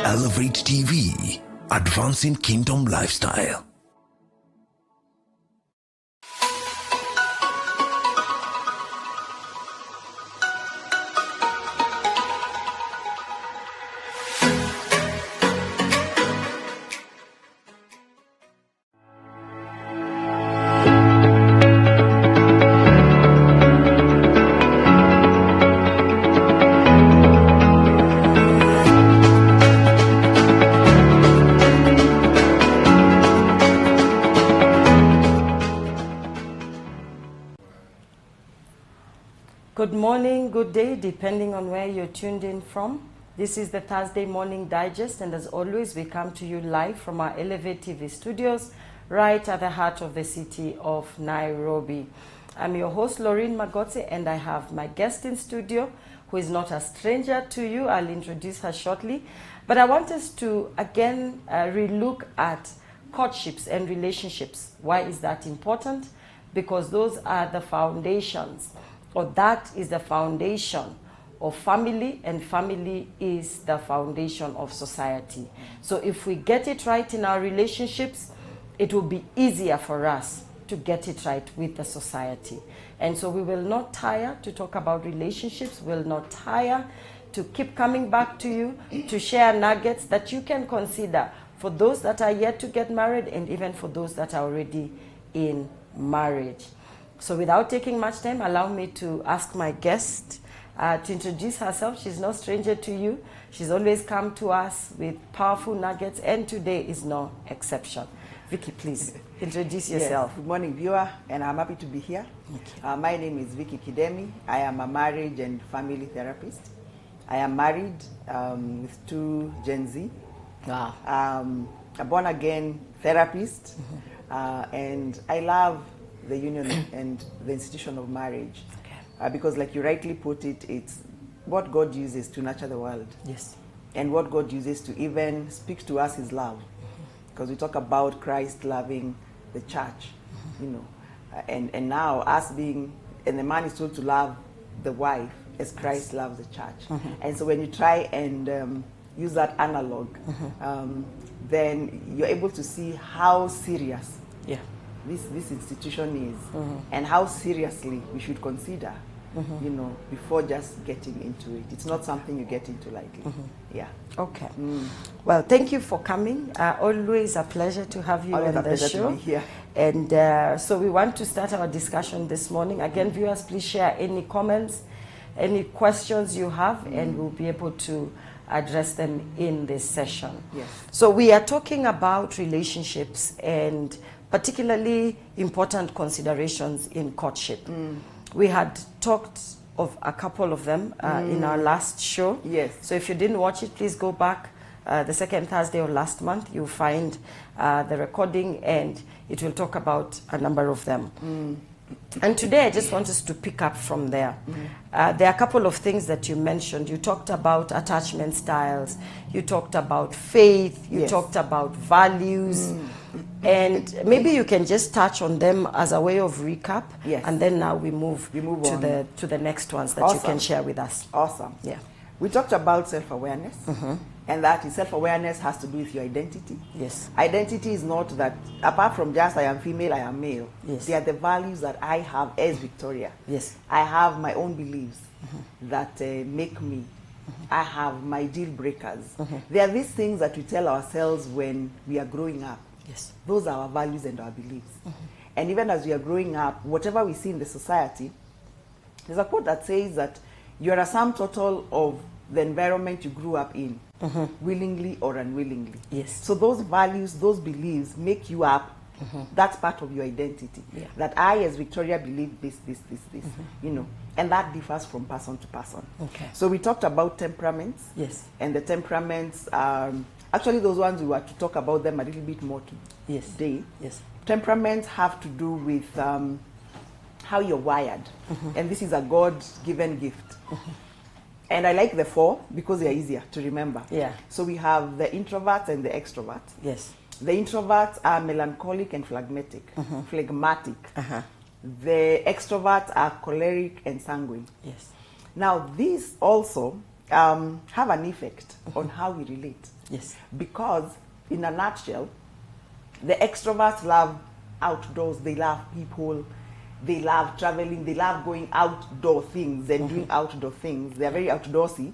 Elevate TV, advancing kingdom lifestyle. Good morning, good day, depending on where you're tuned in from. This is the Thursday Morning Digest, and as always, we come to you live from our Elevate TV studios, right at the heart of the city of Nairobi. I'm your host, Laureen Magotsi, and I have my guest in studio, who is not a stranger to you. I'll introduce her shortly. But I want us to, again, relook at courtships and relationships. Why is that important? Because those are the foundations, or that is the foundation of family, and family is the foundation of society. So if we get it right in our relationships, it will be easier for us to get it right with the society. And so we will not tire to talk about relationships, we'll not tire to keep coming back to you, to share nuggets that you can consider for those that are yet to get married, and even for those that are already in marriage. So without taking much time, allow me to ask my guest to introduce herself. She's no stranger to you. She's always come to us with powerful nuggets, and today is no exception. Vickey, please introduce yourself. Yes. Good morning, viewer, and I'm happy to be here. My name is Vickey Kedemi. I am a marriage and family therapist. I am married with 2 Gen Z. Wow. A born-again therapist, and I love the union and the institution of marriage. Okay. Because like you rightly put it, it's what God uses to nurture the world. Yes. And what God uses to even speak to us is love. Because we talk about Christ loving the church, you know, and now us being, and the man is told to love the wife as Christ loves the church. And so when you try and use that analog, then you're able to see how serious this institution is, and how seriously we should consider, you know, before just getting into it. It's not something you get into lightly. Yeah. Okay. Well, thank you for coming. Always a pleasure to have you Always on the pleasure show. to be here. And so we want to start our discussion this morning. Again, viewers, please share any comments, any questions you have, and we'll be able to address them in this session. Yes. So we are talking about relationships and particularly important considerations in courtship. We had talked of a couple of them in our last show. Yes. So if you didn't watch it, please go back the second Thursday of last month. You'll find the recording, and it will talk about a number of them. And today I just want us to pick up from there. There are a couple of things that you mentioned. You talked about attachment styles, you talked about faith, you talked about values, and maybe you can just touch on them as a way of recap, and then now we move to the next ones that you can share with us. Awesome. Yeah. We talked about self-awareness, and that is self-awareness has to do with your identity. Yes. Identity is not that, apart from just I am female, I am male. Yes. They are the values that I have as Victoria. Yes. I have my own beliefs that make me. I have my deal breakers. There are these things that we tell ourselves when we are growing up. Yes. Those are our values and our beliefs. And even as we are growing up, whatever we see in the society, there's a quote that says that you are a sum total of the environment you grew up in, willingly or unwillingly. Yes. So those values, those beliefs make you up. That's part of your identity. Yeah. That I, as Victoria, believe this, you know, and that differs from person to person. Okay. So we talked about temperaments. Yes. And the temperaments, actually those ones we were to talk about them a little bit more today. Yes. Temperaments have to do with how you're wired. And this is a God-given gift. And I like the 4 because they are easier to remember. Yeah. So we have the introverts and the extroverts. Yes. The introverts are melancholic and phlegmatic. The extroverts are choleric and sanguine. Yes. Now, these also have an effect on how we relate. Yes. Because, in a nutshell, the extroverts love outdoors, they love people, they love traveling, they love going outdoor things and doing outdoor things. They are very outdoorsy.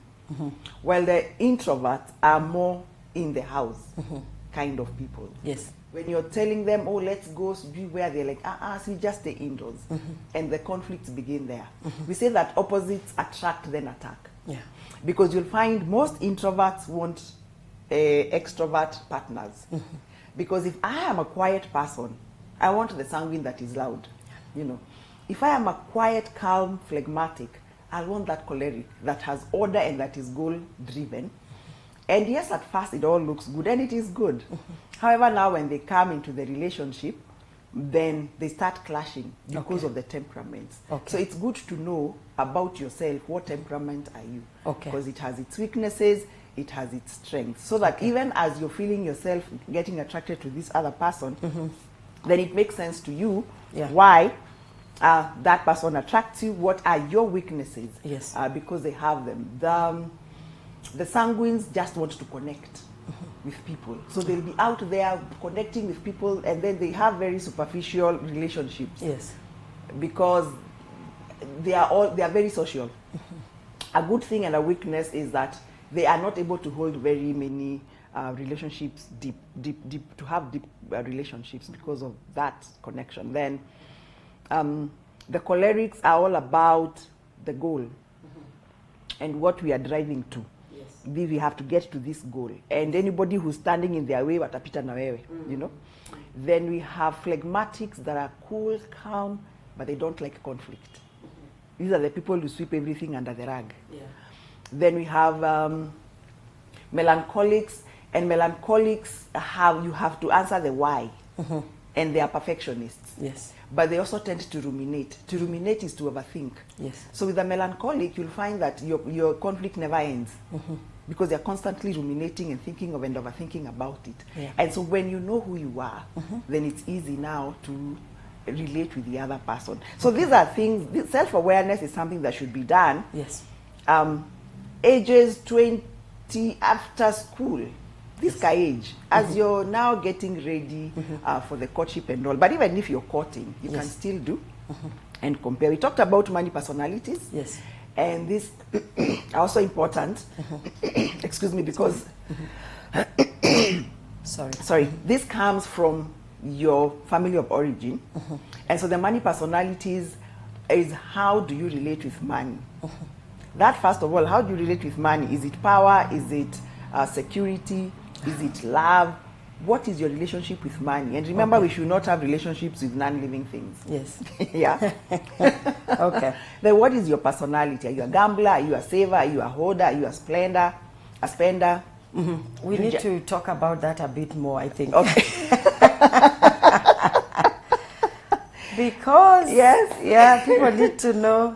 While the introverts are more in the house kind of people. Yes. When you're telling them, oh, let's go be where, they're like, so we just stay indoors. And the conflicts begin there. We say that opposites attract, then attack. Yeah. Because you'll find most introverts want extrovert partners. Because if I am a quiet person, I want the sanguine that is loud. You know, if I am a quiet, calm, phlegmatic, I want that choleric that has order and that is goal-driven. And yes, at first it all looks good, and it is good. However, now when they come into the relationship, then they start clashing because of the temperaments. So it's good to know about yourself. What temperament are you? Because it has its weaknesses, it has its strengths. So that even as you're feeling yourself getting attracted to this other person, then it makes sense to you why that person attracts you. What are your weaknesses? Yes. Because they have them. The sanguines just want to connect with people. So they'll be out there connecting with people, and then they have very superficial relationships. Yes. Because they are very social. A good thing and a weakness is that they are not able to hold very many relationships deep, to have deep relationships because of that connection. Then the cholerics are all about the goal and what we are driving to. We have to get to this goal, and anybody who's standing in their way, watapita na wewe, you know. Then we have phlegmatics that are cool, calm, but they don't like conflict. These are the people who sweep everything under the rug. Then we have melancholics, and melancholics you have to answer the why, and they are perfectionists. Yes. But they also tend to ruminate. To ruminate is to overthink. Yes. So with a melancholic, you'll find that your conflict never ends. Because they're constantly ruminating and thinking of and overthinking about it. And so when you know who you are, then it's easy now to relate with the other person. So these are things, self-awareness is something that should be done. Yes. Ages 20 after school, this age, as you're now getting ready for the courtship and all. But even if you're courting, you can still do and compare. We talked about money personalities. Yes. And this are also important. Excuse me, because sorry, this comes from your family of origin. And so the money personalities is how do you relate with money? That, first of all, how do you relate with money? Is it power? Is it security? Is it love? What is your relationship with money? And remember, we should not have relationships with non-living things. Yes. Yeah. Okay. Then what is your personality? Are you a gambler? Are you a saver? Are you a hoarder? Are you a spender? We need to talk about that a bit more, I think. Okay. Because people need to know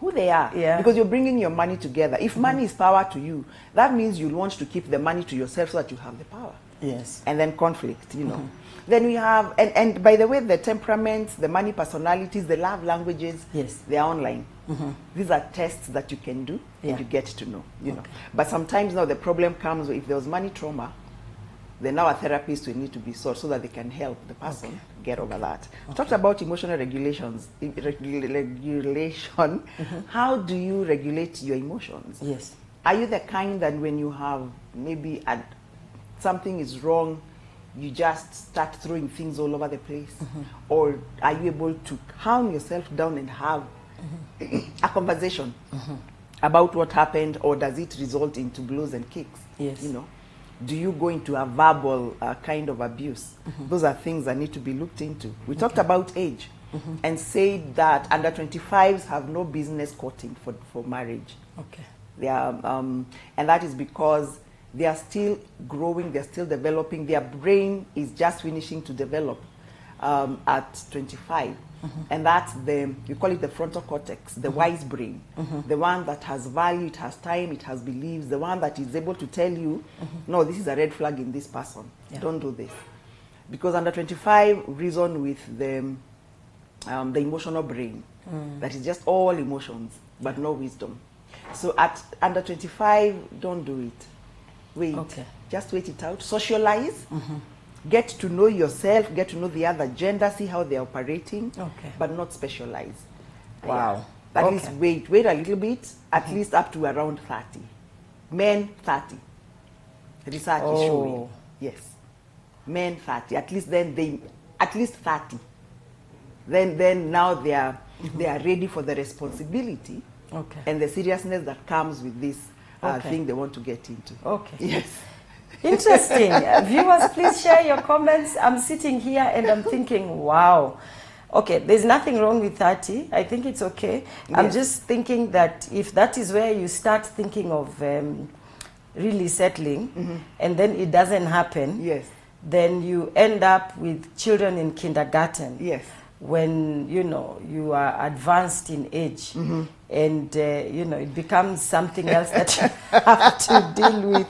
who they are. Because you're bringing your money together. If money is power to you, that means you'll want to keep the money to yourself so that you have the power. Yes. And then conflict, you know. Then we have, and by the way, the temperaments, the money personalities, the love languages, they are online. These are tests that you can do and you get to know, you know. But sometimes now the problem comes if there was money trauma, then now a therapist will need to be sought so that they can help the person get over that. We talked about emotional regulation. How do you regulate your emotions? Yes. Are you the kind that when you have maybe something is wrong, you just start throwing things all over the place? Or are you able to calm yourself down and have a conversation about what happened, or does it result into blows and kicks? Yes. You know, do you go into a verbal kind of abuse? Those are things that need to be looked into. We talked about age and said that under 25s have no business courting for marriage. Okay. They are, and that is because they are still growing, they're still developing. Their brain is just finishing to develop at 25. And that's we call it the frontal cortex, the wise brain, the one that has value, it has time, it has beliefs, the one that is able to tell you, no, this is a red flag in this person. Don't do this. Because under 25, reason with the emotional brain, that is just all emotions, but no wisdom. So at under 25, don't do it. Wait. Okay. Just wait it out. Socialize. Get to know yourself. Get to know the other gender. See how they're operating. Okay. But not specialize. Wow. At Okay. least wait a little bit. At least up to around 30. Men 30. Research is showing. Yes. Men 30. At least then at least 30. Then now they are ready for the responsibility. Okay. And the seriousness that comes with this Okay. thing they want to get into. Okay. Yes. Interesting. Viewers, please share your comments. I'm sitting here and I'm thinking, wow. Okay, there's nothing wrong with 30. I think it's okay. I'm Yes. just thinking that if that is where you start thinking of really settling, and then it doesn't happen, Yes. then you end up with children in kindergarten. Yes. When you are advanced in age, and it becomes something else that you have to deal with.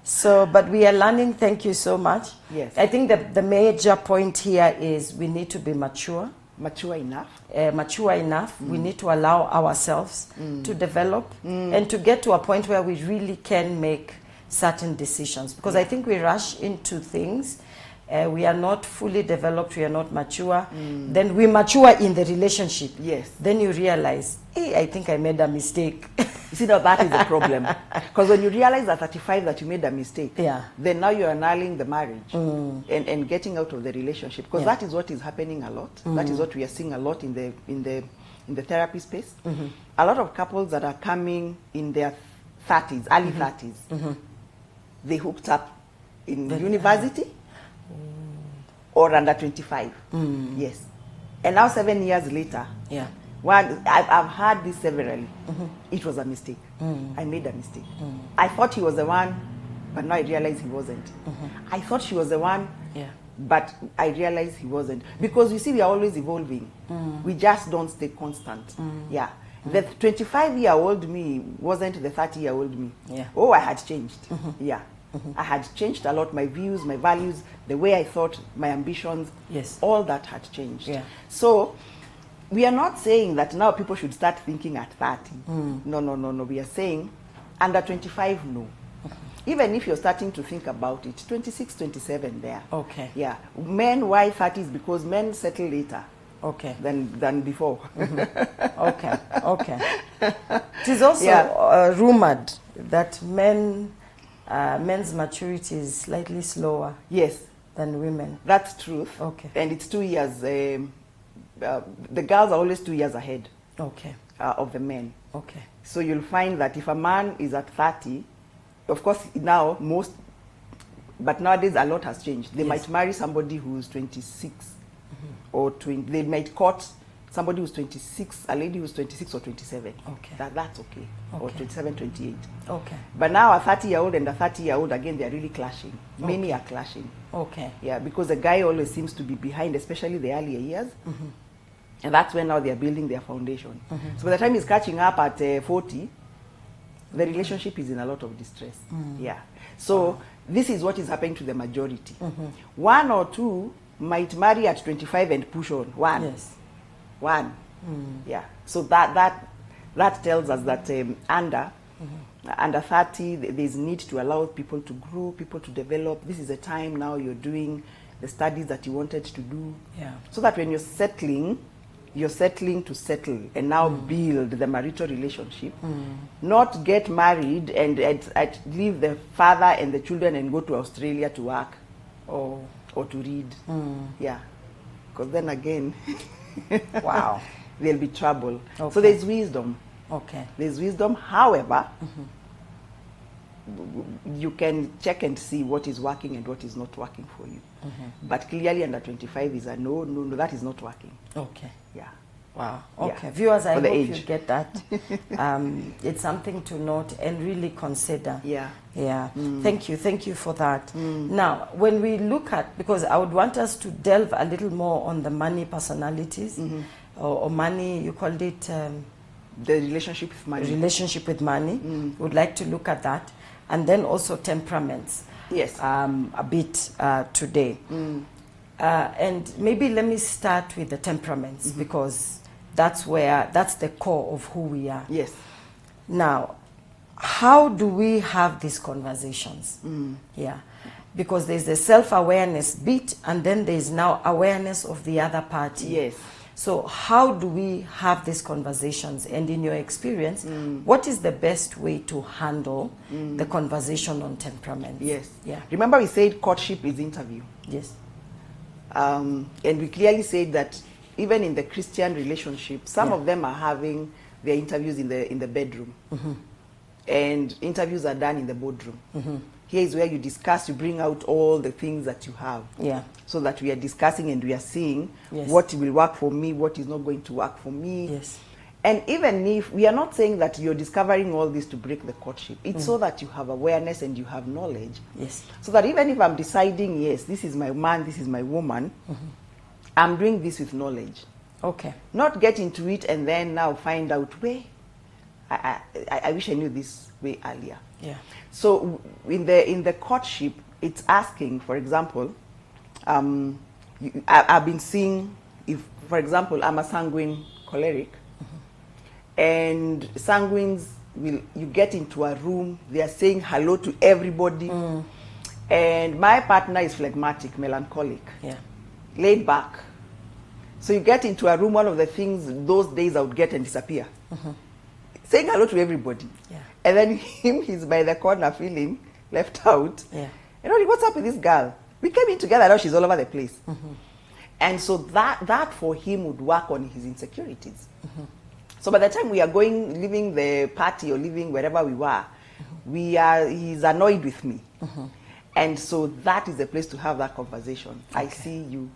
So, but we are learning. Thank you so much. Yes. I think that the major point here is we need to be mature. Mature enough. We need to allow ourselves to develop and to get to a point where we really can make certain decisions. Because I think we rush into things. We are not fully developed. We are not mature. Then we mature in the relationship. Yes. Then you realize, hey, I think I made a mistake. You see, now that is the problem. Because when you realize at 35 that you made a mistake, Yeah. then now you're annulling the marriage and getting out of the relationship. Because that is what is happening a lot. That is what we are seeing a lot in the therapy space. A lot of couples that are coming in their 30s, early 30s, they hooked up in university or under 25. Yes. And now 7 years later, Yeah. I've heard this severally. It was a mistake. I made a mistake. I thought he was the one, but now I realize he wasn't. I thought she was the one, Yeah. but I realize he wasn't. Because you see, we are always evolving. We just don't stay constant. Yeah. The 25-year-old me wasn't the 30-year-old me. Yeah. Oh, I had changed. Yeah. I had changed a lot. My views, my values, the way I thought, my ambitions, Yes. all that had changed. Yeah. So we are not saying that now people should start thinking at 30. No. We are saying under 25, no. Even if you're starting to think about it, 26, 27 there. Okay. Yeah. Men, why 30 is because men settle later Okay. than before. Okay. Okay. It is also rumored that men's maturity is slightly slower Yes, than women. that's truth. Okay. And it's 2 years. The girls are always 2 years ahead Okay. of the men. Okay. So you'll find that if a man is at 30, of course now but nowadays a lot has changed. They Yes. might marry somebody who's 26 or 20. They might court somebody who's 26, a lady who's 26 or 27. Okay. That's okay. Or Okay. 27, 28. Okay. But now a 30-year-old and a 30-year-old, again, they're really clashing. Many are clashing. Okay. Yeah, because the guy always seems to be behind, especially the earlier years. And that's when now they're building their foundation. So by the time he's catching up at 40, the relationship is in a lot of distress. Yeah. So this is what is happening to the majority. One or two might marry at 25 and push on. Yes. One. Yeah. So that tells us that under 30, there's need to allow people to grow, people to develop. This is the time now you're doing the studies that you wanted to do. Yeah. So that when you're settling to settle and now build the marital relationship, not get married and leave the father and the children and go to Australia to work or to read. Yeah. Because then again, Wow. there'll be trouble. Okay. So there's wisdom. Okay. There's wisdom. However, you can check and see what is working and what is not working for you. But clearly under 25 is a no, that is not working. Okay. Yeah. Wow. Yeah. Okay. Viewers, I For hope the you age. get that. It's something to note and really consider. Yeah. Yeah. Thank you. Thank you for that. Now, when we look at, because I would want us to delve a little more on the money personalities, or money, you called it The relationship with money. relationship with money. Would like to look at that. And then also temperaments. Yes. A bit today. And maybe let me start with the temperaments, because that's the core of who we are. Yes. Now, how do we have these conversations? Yeah, because there's the self-awareness bit, and then there's now awareness of the other party. Yes. So how do we have these conversations? And in your experience, what is the best way to handle the conversation on temperament? Yes. Yeah. Remember we said courtship is interview. Yes. And we clearly said that even in the Christian relationship, some Yeah. of them are having their interviews in the bedroom. And interviews are done in the boardroom. Here is where you discuss, you bring out all the things that you have. Yeah. So that we are discussing and we are seeing Yes. what will work for me, what is not going to work for me. Yes. And even if we are not saying that you're discovering all this to break the courtship, it's so that you have awareness and you have knowledge. Yes. So that even if I'm deciding, yes, this is my man, this is my woman, I'm doing this with knowledge. Okay. Not get into it and then now find out where. I wish I knew this way earlier. Yeah. So in the courtship, it's asking, for example, I've been seeing, if, for example, I'm a sanguine choleric, and sanguines you get into a room, they are saying hello to everybody, and my partner is phlegmatic, melancholic, Yeah. laid back. So you get into a room, one of the things those days I would get and disappear. Saying hello to everybody. Yeah. And then he's by the corner feeling left out. Yeah. You know, what's up with this girl? We came in together, now she's all over the place. And so that for him would work on his insecurities. So by the time we are leaving the party or leaving wherever we were, he's annoyed with me. And so that is the place to have that conversation. Okay. I see you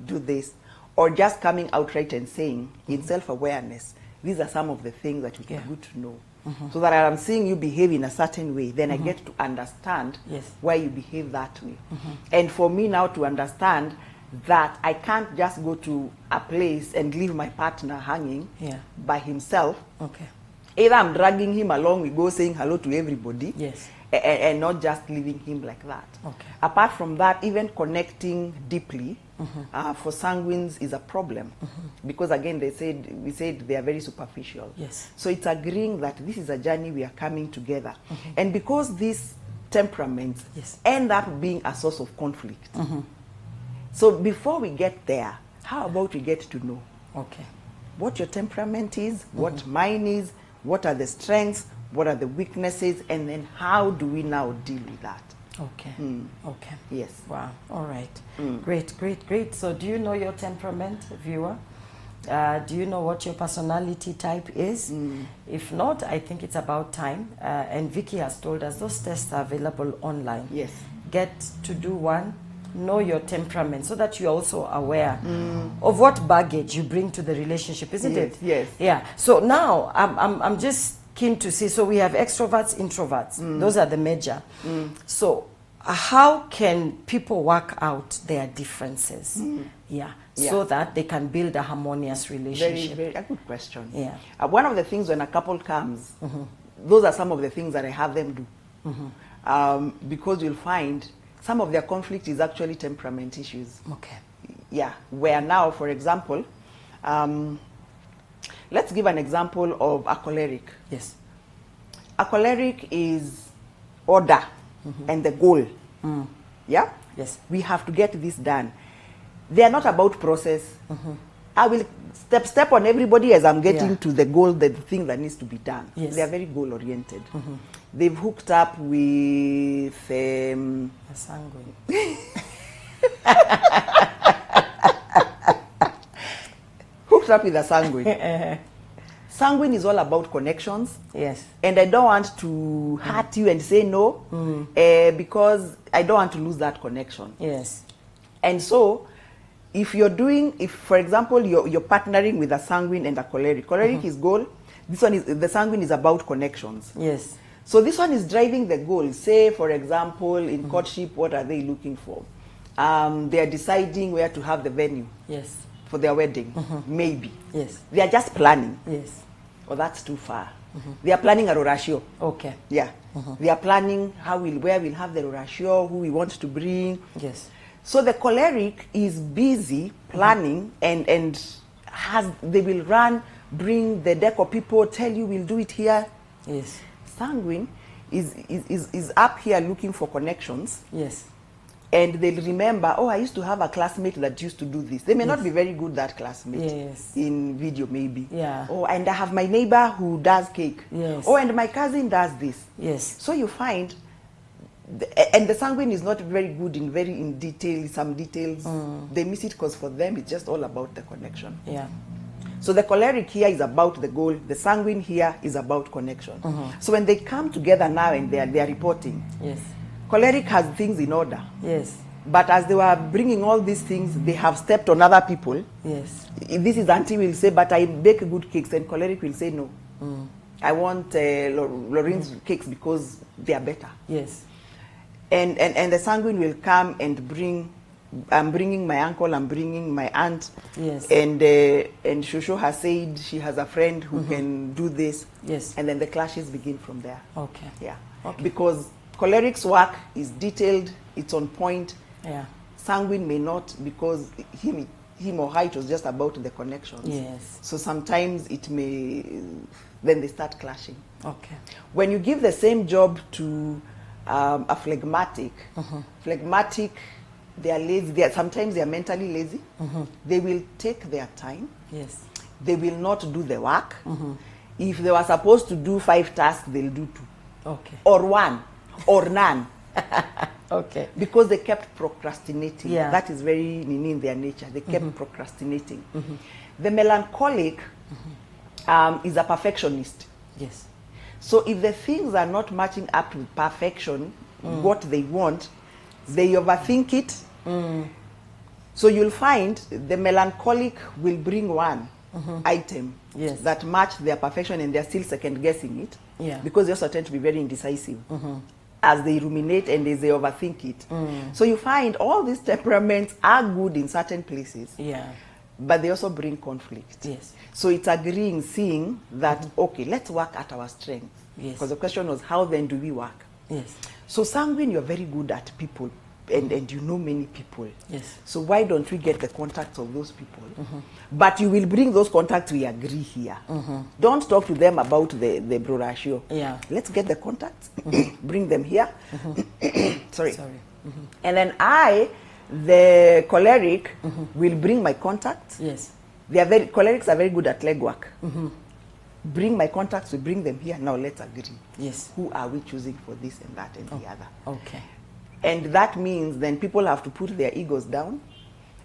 do this. Or just coming outright and saying, in self-awareness, these are some of the things that would be good to know. So that I'm seeing you behave in a certain way, then I get to understand why you behave that way. And for me now to understand that I can't just go to a place and leave my partner hanging by himself. Okay. Either I'm dragging him along, we go saying hello to everybody, and not just leaving him like that. Okay. Apart from that, even connecting deeply for sanguines is a problem, because again we said they are very superficial. Yes. So it's agreeing that this is a journey we are coming together, and because these temperaments end up being a source of conflict. So before we get there, how about we get to know what your temperament is, what mine is, what are the strengths, what are the weaknesses, and then how do we now deal with that? Okay. Okay. Yes. Wow. All right. Great, great, great. So do you know your temperament, viewer? Do you know what your personality type is? If not, I think it's about time. And Vickey has told us those tests are available online. Yes. Get to do one. Know your temperament so that you're also aware of what baggage you bring to the relationship, isn't it? Yes. Yeah. So now I'm just keen to see. So we have extroverts, introverts. Those are the major. So how can people work out their differences? So that they can build a harmonious relationship. Very a good question. Yeah. One of the things when a couple comes, those are some of the things that I have them do, because you'll find some of their conflict is actually temperament issues. Okay. Yeah. Where now, for example, let's give an example of a choleric. Yes. A choleric is order and the goal. Yeah? Yes. We have to get this done. They are not about process. I will step on everybody as I'm getting to the goal, the thing that needs to be done. Yes. They are very goal oriented. They've hooked up with A sanguine. hooked up with a sanguine. Sanguine is all about connections. Yes. And I don't want to hurt you and say no, because I don't want to lose that connection. Yes. And so, if for example, you're partnering with a sanguine and a choleric. Choleric is goal. The sanguine is about connections. Yes. So this one is driving the goal. Say, for example, in courtship, what are they looking for? They are deciding where to have the venue. Yes. For their wedding, maybe. Yes. They are just planning. Yes. Oh, that's too far. They are planning a rorashio. Okay. Yeah. They are planning where we'll have the rorashio, who we want to bring. Yes. So the choleric is busy planning and they will run bring the decor people, tell you we'll do it here. Yes. Sanguine is up here looking for connections. Yes. And they'll remember, oh, I used to have a classmate that used to do this. They may not be very good, that classmate. Yes. In video, maybe. Yeah. Oh, and I have my neighbor who does cake. Yes. Oh, and my cousin does this. Yes. So you find, and the sanguine is not very good in detail, some details. They miss it because for them, it's just all about the connection. Yeah. So the choleric here is about the goal. The sanguine here is about connection. So when they come together now and they are reporting, Yes. choleric has things in order. Yes. But as they were bringing all these things, they have stepped on other people. Yes. This is auntie will say, but I bake good cakes, and choleric will say no. I want Laureen's cakes because they are better. Yes. And the sanguine will come and bring. I'm bringing my uncle. I'm bringing my aunt. Yes. And Shosho has said she has a friend who can do this. Yes. And then the clashes begin from there. Okay. Yeah. Okay. Because choleric's work is detailed. It's on point. Yeah. Sanguine may not, because him or her, it was just about the connections. Yes. So sometimes it may, then they start clashing. Okay. When you give the same job to a phlegmatic, phlegmatic, they are lazy. Sometimes they are mentally lazy. They will take their time. Yes. They will not do the work. If they were supposed to do 5 tasks, they'll do 2. Okay. Or 1, or none. Okay. Because they kept procrastinating. Yeah. That is very in their nature. They kept procrastinating. The melancholic is a perfectionist. Yes. So if the things are not matching up to perfection, what they want, they overthink it. So you'll find the melancholic will bring one item that match their perfection, and they're still second guessing it. Yeah. Because they also tend to be very indecisive. As they ruminate and as they overthink it. So you find all these temperaments are good in certain places. Yeah. But they also bring conflict. Yes. So it's agreeing, seeing that, okay, let's work at our strength. Yes. Because the question was, how then do we work? Yes. So sanguine, you're very good at people, and you know many people. Yes. So why don't we get the contacts of those people? But you will bring those contacts, we agree here. Don't talk to them about the brochure. Yeah. Let's get the contacts, bring them here. Sorry. And then the choleric, will bring my contacts. Yes. Cholerics are very good at legwork. Bring my contacts, we bring them here. Now let's agree. Yes. Who are we choosing for this and that and the other? Okay. And that means then people have to put their egos down,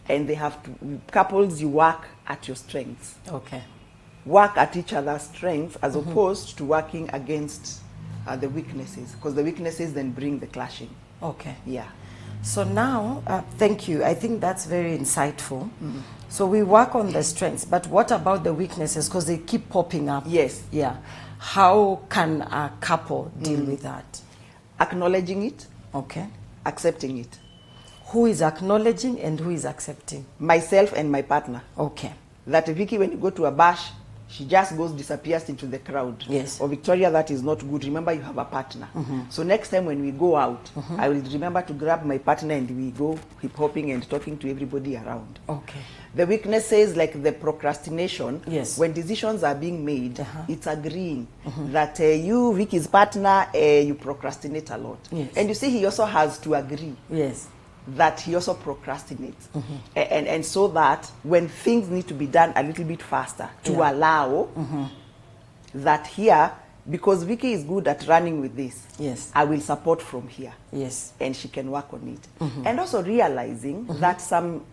and they have to, couples, you work at your strengths. Okay. Work at each other's strengths as opposed to working against the weaknesses, because the weaknesses then bring the clashing. Okay. Yeah. So now, thank you. I think that's very insightful. So we work on the strengths, but what about the weaknesses? Because they keep popping up. Yes. Yeah. How can a couple deal with that? Acknowledging it. Okay. Accepting it. Who is acknowledging and who is accepting? Myself and my partner. Okay. That Vicky, when you go to a bash, she just disappears into the crowd. Yes. Or Victoria, that is not good. Remember, you have a partner. So next time when we go out, I will remember to grab my partner and we go hip-hopping and talking to everybody around. Okay. The weaknesses, like the procrastination, Yes. when decisions are being made, it's agreeing that you, Vicky's partner, you procrastinate a lot. Yes. And you see, he also has to agree Yes. that he also procrastinates. And so that when things need to be done a little bit faster, to allow that here, because Vicky is good at running with this, Yes. I will support from here. Yes. And she can work on it. And also realizing that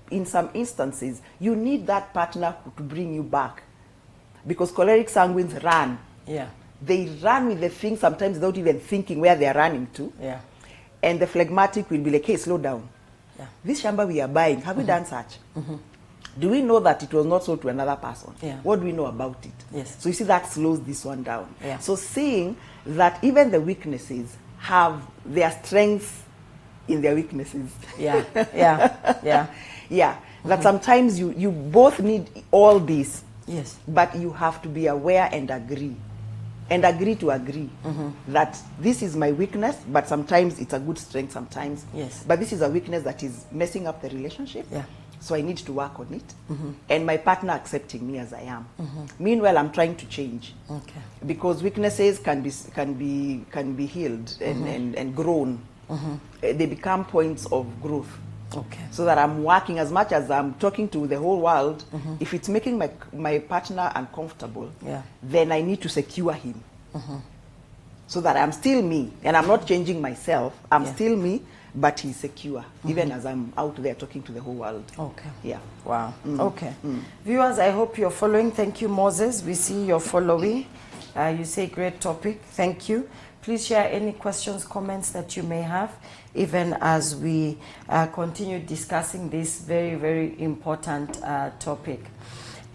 in some instances, you need that partner to bring you back. Because choleric sanguines run. Yeah. They run with the thing sometimes without even thinking where they are running to. Yeah. And the phlegmatic will be like, hey, slow down. Yeah. This shamba we are buying, have we done such? Do we know that it was not sold to another person? Yeah. What do we know about it? Yes. So you see, that slows this one down. Yeah. So seeing that even the weaknesses have their strengths in their weaknesses. Yeah. Yeah. Yeah. Yeah. That sometimes you both need all this, Yes. but you have to be aware and agree. And agree to agree that this is my weakness, but sometimes it's a good strength sometimes. Yes. But this is a weakness that is messing up the relationship. Yeah. so I need to work on it, and my partner accepting me as I am. Meanwhile, I'm trying to change, because weaknesses can be healed and grown. They become points of growth. So that I'm working, as much as I'm talking to the whole world, if it's making my partner uncomfortable, then I need to secure him. So that I'm still me, and I'm not changing myself. I'm still me, but he's secure, even as I'm out there talking to the whole world. Yeah. Wow. Viewers, I hope you're following. Thank you, Moses. We see you're following. You say great topic. Thank you. Please share any questions, comments that you may have, even as we continue discussing this very, very important topic.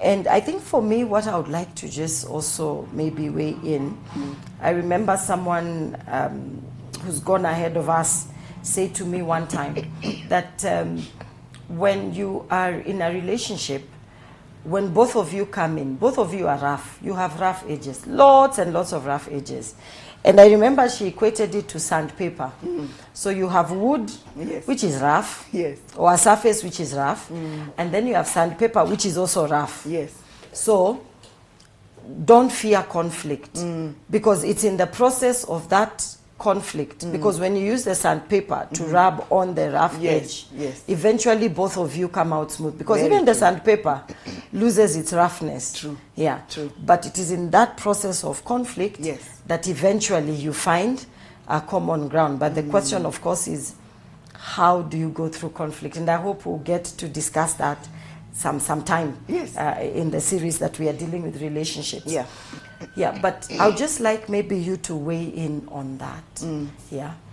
And I think for me, what I would like to just also maybe weigh in, I remember someone who's gone ahead of us say to me one time that when you are in a relationship, when both of you come in, both of you are rough. You have rough edges, lots and lots of rough edges. And I remember she equated it to sandpaper. So you have wood, which is rough, or a surface which is rough, and then you have sandpaper, which is also rough. So don't fear conflict, because it's in the process of that conflict, because when you use the sandpaper to rub on the rough edge, eventually both of you come out smooth, because even the sandpaper loses its roughness. But it is in that process of conflict that eventually you find a common ground. But the question, of course, is how do you go through conflict? And I hope we'll get to discuss that sometime in the series that we are dealing with relationships. But I would just like maybe you to weigh in on that.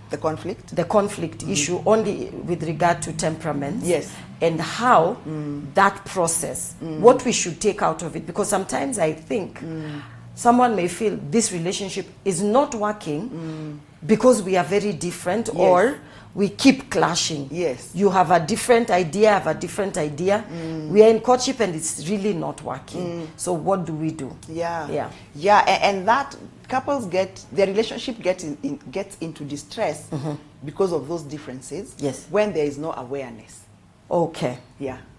The conflict? The conflict issue, only with regard to temperaments. And how that process, what we should take out of it. Because sometimes I think someone may feel this relationship is not working because we are very different, or we keep clashing. You have a different idea, I have a different idea. We are in courtship and it's really not working. So what do we do? And that couples their relationship gets into distress because of those differences when there is no awareness.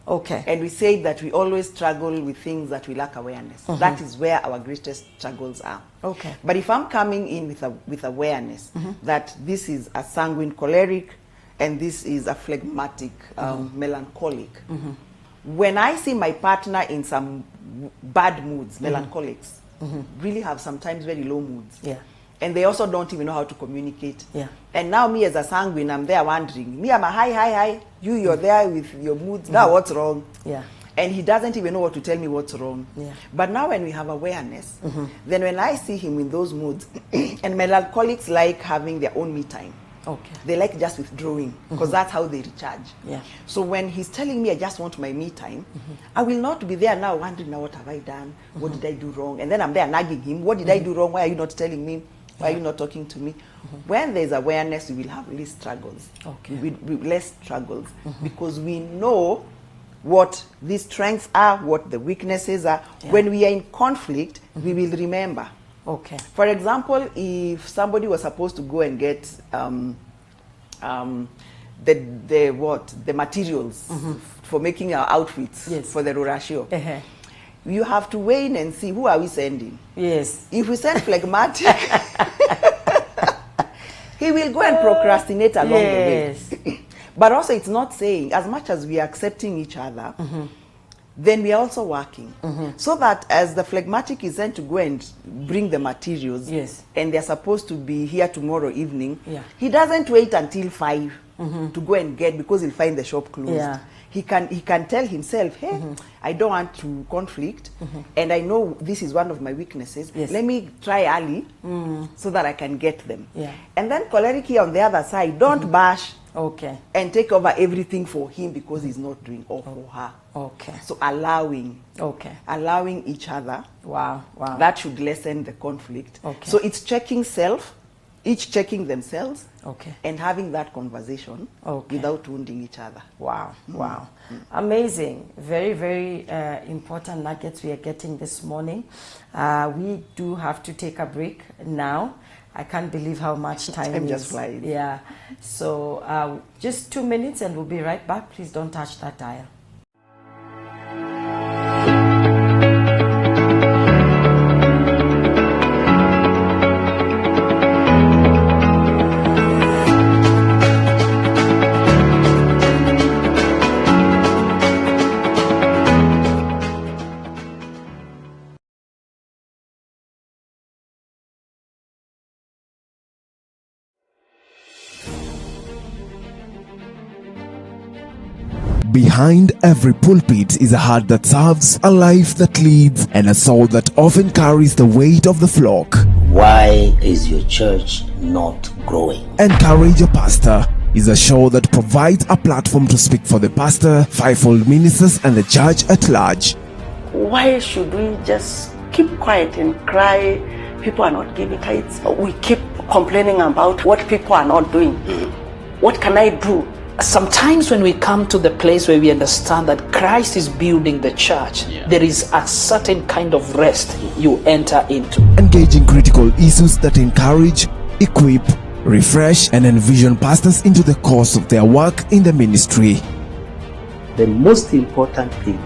And we say that we always struggle with things that we lack awareness. That is where our greatest struggles are. But if I'm coming in with awareness that this is a sanguine choleric and this is a phlegmatic melancholic, when I see my partner in some bad moods, melancholics really have sometimes very low moods. And they also don't even know how to communicate. And now me as a sanguine, I'm there wondering, me I'm a hi, you're there with your moods, now what's wrong? And he doesn't even know what to tell me what's wrong. But now when we have awareness, then when I see him in those moods, and melancholics like having their own me time. They like just withdrawing, because that's how they recharge. So when he's telling me I just want my me time, I will not be there now wondering, now what have I done? What did I do wrong? And then I'm there nagging him, what did I do wrong? Why are you not telling me? Why are you not talking to me? When there's awareness, we will have less struggles. Less struggles, because we know what the strengths are, what the weaknesses are. When we are in conflict, we will remember. For example, if somebody was supposed to go and get the materials for making our outfits for the Rurashio, you have to weigh in and see who are we sending. If we send phlegmatic, he will go and procrastinate along the way. But also, it's not saying, as much as we are accepting each other, then we are also working. So that as the phlegmatic is sent to go and bring the materials, and they're supposed to be here tomorrow evening, he doesn't wait until 5 to go and get, because he'll find the shop closed. He can tell himself, hey, I don't want to conflict, and I know this is one of my weaknesses. Let me try early so that I can get them. And then choleric here on the other side, don't bash and take over everything for him because he's not doing all for her. So allowing each other, that should lessen the conflict. So it's checking self, each checking themselves, and having that conversation without wounding each other. Amazing. Very, very important nuggets we are getting this morning. We do have to take a break now. I can't believe how much time I'm just flying. So just 2 minutes and we'll be right back. Please don't touch that dial. Behind every pulpit is a heart that serves, a life that leads, and a soul that often carries the weight of the flock. Why is your church not growing? Encourage a Pastor is a show that provides a platform to speak for the pastor, fivefold ministers, and the church at large. Why should we just keep quiet and cry? People are not giving tithes. We keep complaining about what people are not doing. What can I do? Sometimes when we come to the place where we understand that Christ is building the church, there is a certain kind of rest you enter into. Engaging critical issues that encourage, equip, refresh, and envision pastors into the course of their work in the ministry. The most important thing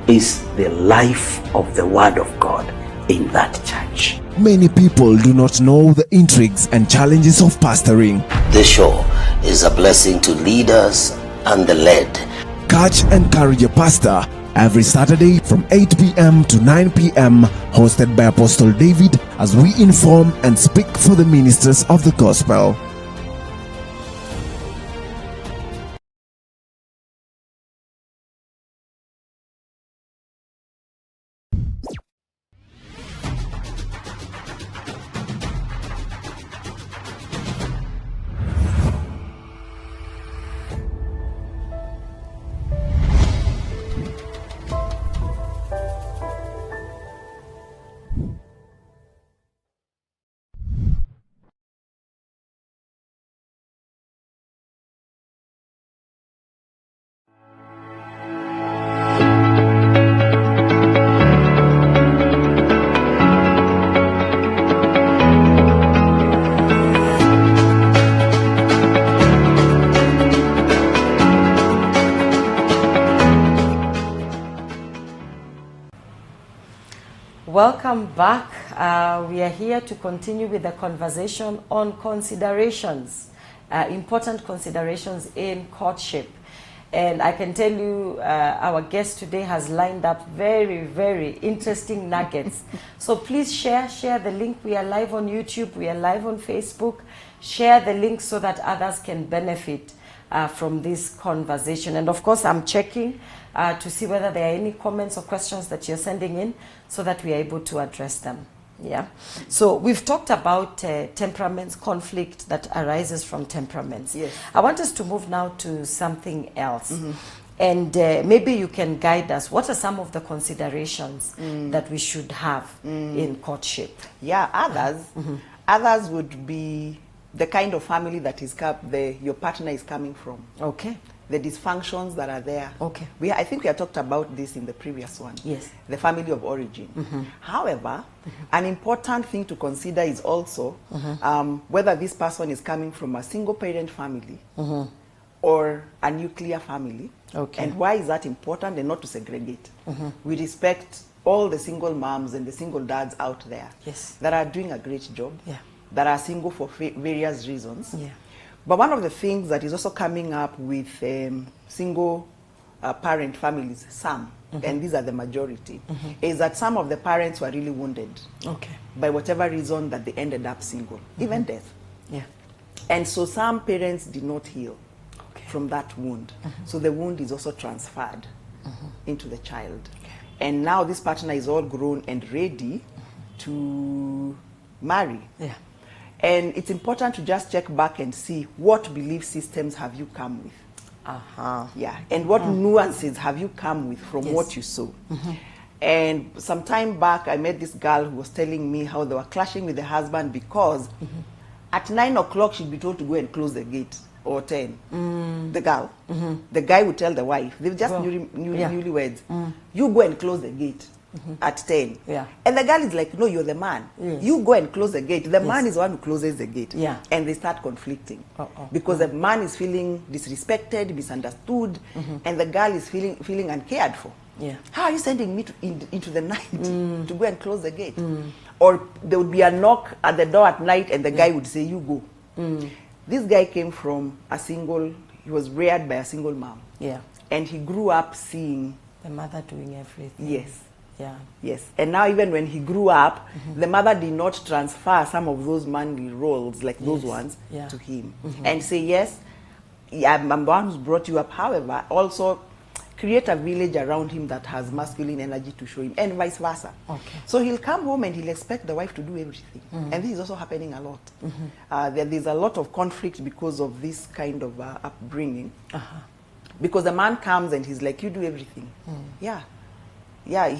is the life of the Word of God in that church. Many people do not know the intrigues and challenges of pastoring. This show is a blessing to leaders and the led. Catch Encourage a Pastor every Saturday from 8 p.m. to 9 p.m. hosted by Apostle David as we inform and speak for the ministers of the gospel. Welcome back. We are here to continue with the conversation on considerations, important considerations in courtship. And I can tell you our guest today has lined up very, very interesting nuggets. So please share the link. We are live on YouTube. We are live on Facebook. Share the link so that others can benefit from this conversation. And of course, I'm checking to see whether there are any comments or questions that you're sending in so that we are able to address them. Yeah. So we've talked about temperaments, conflict that arises from temperaments. Yes. I want us to move now to something else. And maybe you can guide us. What are some of the considerations that we should have in courtship? Yeah, others would be the kind of family that is your partner is coming from. Okay. The dysfunctions that are there. Okay. I think we had talked about this in the previous one. Yes. The family of origin. However, an important thing to consider is also whether this person is coming from a single parent family or a nuclear family. Okay. And why is that important? And not to segregate. We respect all the single moms and the single dads out there that are doing a great job, that are single for various reasons. Yeah. But one of the things that is also coming up with single parent families, and these are the majority, is that some of the parents were really wounded by whatever reason that they ended up single, even death. Yeah. And so some parents did not heal from that wound. So the wound is also transferred into the child. And now this partner is all grown and ready to marry. Yeah. And it's important to just check back and see what belief systems have you come with. Yeah, and what nuances have you come with from what you saw. And some time back, I met this girl who was telling me how they were clashing with the husband because at 9 o'clock she'd be told to go and close the gate, or 10. The girl. The guy would tell the wife, they were just newlyweds, you go and close the gate. At 10. Yeah. And the girl is like, no, you're the man. Yes. You go and close the gate. The man is the one who closes the gate. Yeah. And they start conflicting. Because the man is feeling disrespected, misunderstood, and the girl is feeling uncared for. Yeah. How are you sending me into the night to go and close the gate? Or there would be a knock at the door at night and the guy would say, you go. This guy came from he was reared by a single mom. Yeah. And he grew up seeing the mother doing everything. Yes. Yeah. Yes. And now even when he grew up, the mother did not transfer some of those manly roles, like those ones, to him. And say, yes, I'm the one who's brought you up. However, also, create a village around him that has masculine energy to show him, and vice versa. Okay. So he'll come home and he'll expect the wife to do everything. And this is also happening a lot. There's a lot of conflict because of this kind of upbringing. Because the man comes and he's like, you do everything. Yeah. Yeah,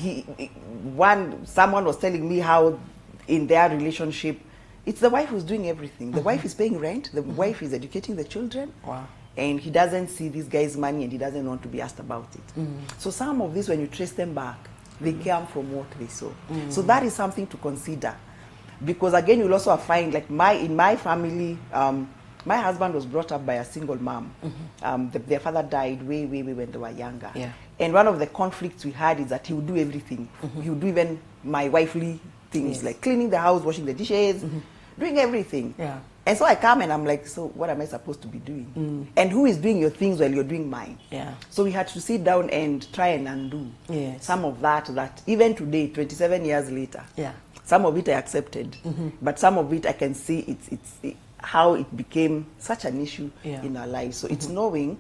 someone was telling me how in their relationship, it's the wife who's doing everything. The wife is paying rent, the wife is educating the children. Wow. And he doesn't see this guy's money and he doesn't want to be asked about it. So some of this, when you trace them back, they come from what they saw. So that is something to consider. Because again, you'll also find, like in my family, my husband was brought up by a single mom. Their father died way when they were younger. Yeah. And one of the conflicts we had is that he would do everything. He would do even my wifely things, like cleaning the house, washing the dishes, doing everything. Yeah. And so I come and I'm like, so what am I supposed to be doing? And who is doing your things while you're doing mine? Yeah. So we had to sit down and try and undo some of that even today, 27 years later. Yeah. Some of it I accepted, but some of it I can see it's how it became such an issue in our lives. So it's knowing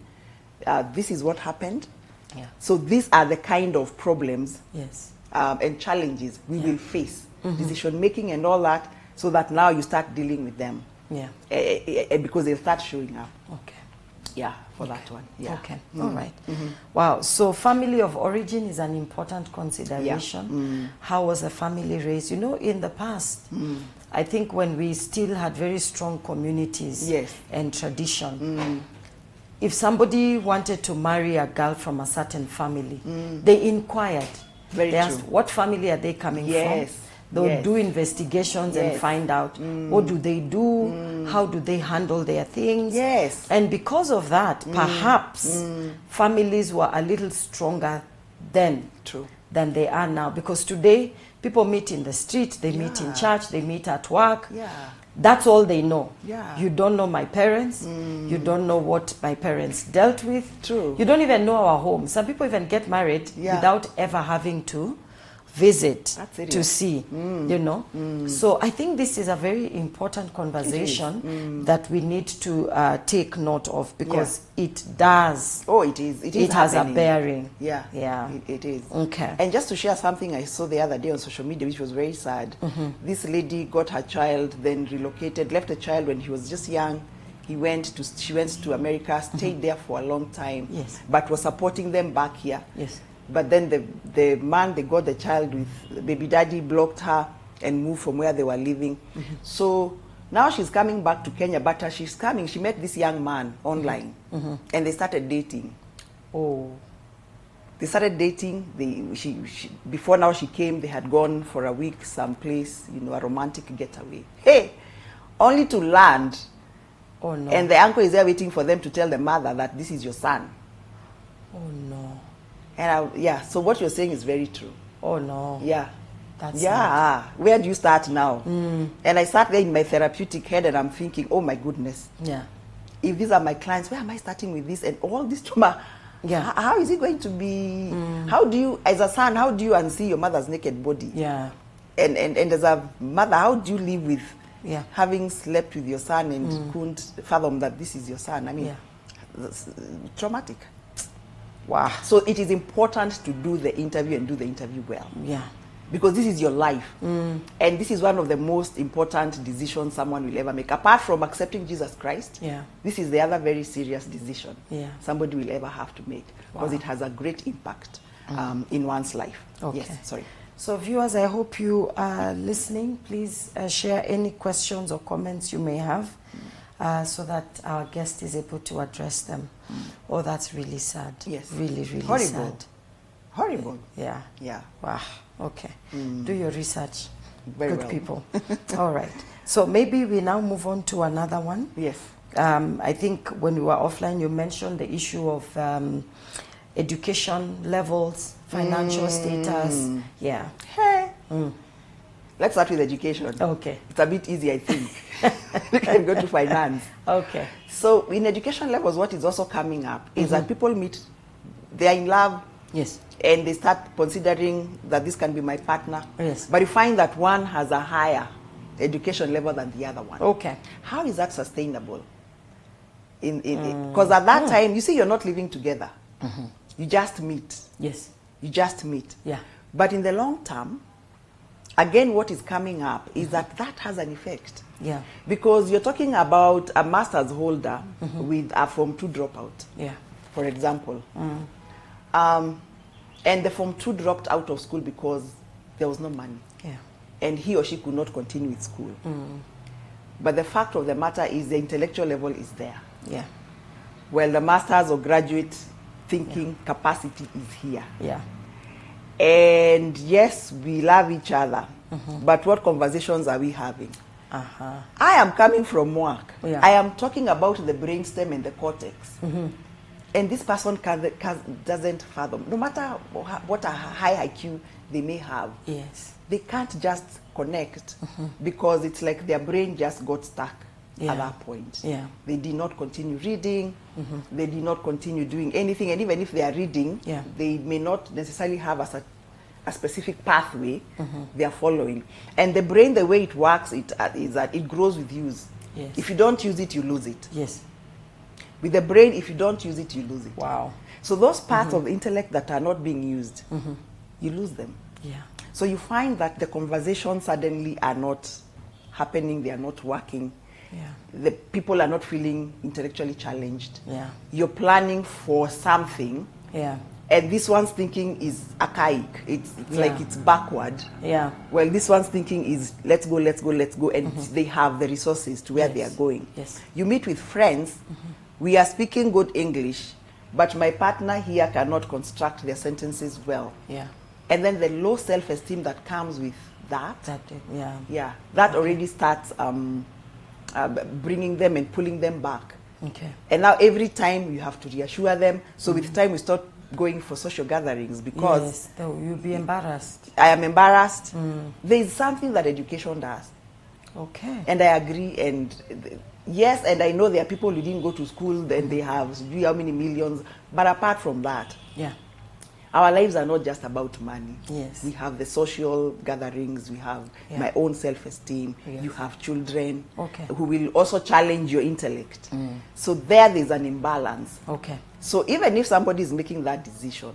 this is what happened. Yeah. So these are the kind of problems Yes. and challenges we will face, decision making and all that, so that now you start dealing with them. Yeah. Because they'll start showing up. Okay. Yeah, for that one. Yeah. Okay. All right. Wow. So family of origin is an important consideration. How was the family raised? You know, in the past, I think when we still had very strong communities and tradition, if somebody wanted to marry a girl from a certain family, they inquired. Very they true. asked, what family are they coming from? They'll do investigations and find out what do they do, how do they handle their things. Yes. And because of that, perhaps families were a little stronger then than they are now. Because today, people meet in the street, they meet in church, they meet at work. That's all they know. You don't know my parents. You don't know what my parents dealt with. You don't even know our home. Some people even get married without ever having to visit to see, you know. So I think this is a very important conversation that we need to take note of, because it does. Oh, it is. It has a bearing. Yeah. It is. Okay. And just to share something I saw the other day on social media, which was very sad. This lady got her child, then relocated, left a child when he was just young. She went to America, stayed there for a long time, but was supporting them back here. But then the man they got the child with, baby daddy blocked her and moved from where they were living. So now she's coming back to Kenya, but as she's coming, she met this young man online, and they started dating. They started dating. Before now she came, they had gone for a week someplace, you know, a romantic getaway. Hey, only to land. Oh no. And the uncle is there waiting for them to tell the mother that this is your son. Oh no. And so what you're saying is very true. Oh no. Yeah. That's sad. Where do you start now? And I sat there in my therapeutic head and I'm thinking, oh my goodness. Yeah. If these are my clients, where am I starting with this and all this trauma? Yeah. How is it going to be? How do you, as a son, how do you unsee your mother's naked body? Yeah. And as a mother, how do you live with having slept with your son and couldn't fathom that this is your son? I mean, traumatic. Wow. So it is important to do the interview and do the interview well. Yeah. Because this is your life. And this is one of the most important decisions someone will ever make. Apart from accepting Jesus Christ, this is the other very serious decision somebody will ever have to make. Because it has a great impact in one's life. Okay. Yes, sorry. So viewers, I hope you are listening. Please share any questions or comments you may have. So that our guest is able to address them. Oh, that's really sad. Yes. Really, really Horrible. sad. Horrible. Yeah. Yeah. Wow. Okay. Do your research. Very Good well. people. All right. So maybe we now move on to another one. Yes. I think when we were offline, you mentioned the issue of education levels, financial status. Yeah. Hey. Let's start with education. Okay. It's a bit easy, I think. We can go to finance. Okay. So in education levels, what is also coming up is that people meet, they're in love. Yes. And they start considering that this can be my partner. Yes. But you find that one has a higher education level than the other one. Okay. How is that sustainable? Because at that time, you see, you're not living together. You just meet. Yes. You just meet. Yeah. But in the long term, again, what is coming up is that has an effect. Yeah. Because you're talking about a master's holder with a Form 2 dropout. Yeah. For example. And the Form 2 dropped out of school because there was no money. Yeah. And he or she could not continue with school. But the fact of the matter is the intellectual level is there. Yeah. Well, the master's or graduate thinking capacity is here. Yeah. And yes, we love each other. But what conversations are we having? I am coming from work. Yeah. I am talking about the brainstem and the cortex. And this person doesn't fathom. No matter what a high IQ they may have, Yes. they can't just connect because it's like their brain just got stuck Yeah. at that point. Yeah. They did not continue reading. They did not continue doing anything. And even if they are reading, Yeah. they may not necessarily have a specific pathway they are following. And the brain, the way it works, is that it grows with use. Yes. If you don't use it, you lose it. Yes. With the brain, if you don't use it, you lose it. Wow. So those parts of the intellect that are not being used, you lose them. Yeah. So you find that the conversations suddenly are not happening, they are not working. Yeah. The people are not feeling intellectually challenged. Yeah. You're planning for something, Yeah. and this one's thinking is archaic. It's like it's backward. Yeah. Well, this one's thinking is let's go, and they have the resources to where they are going. Yes. You meet with friends, we are speaking good English, but my partner here cannot construct their sentences well. Yeah. And then the low self-esteem that comes with that, Yeah. that already starts bringing them and pulling them back. Okay. And now every time you have to reassure them. So with time we start going for social gatherings because Yes. Though you'll be embarrassed. I am embarrassed. There is something that education does. Okay. And I agree. And yes, and I know there are people who didn't go to school and they have how many millions. But apart from that, Yeah. our lives are not just about money. Yes. We have the social gatherings, we have my own self-esteem, Yes. you have children Okay. who will also challenge your intellect. So there's an imbalance. Okay. So even if somebody is making that decision,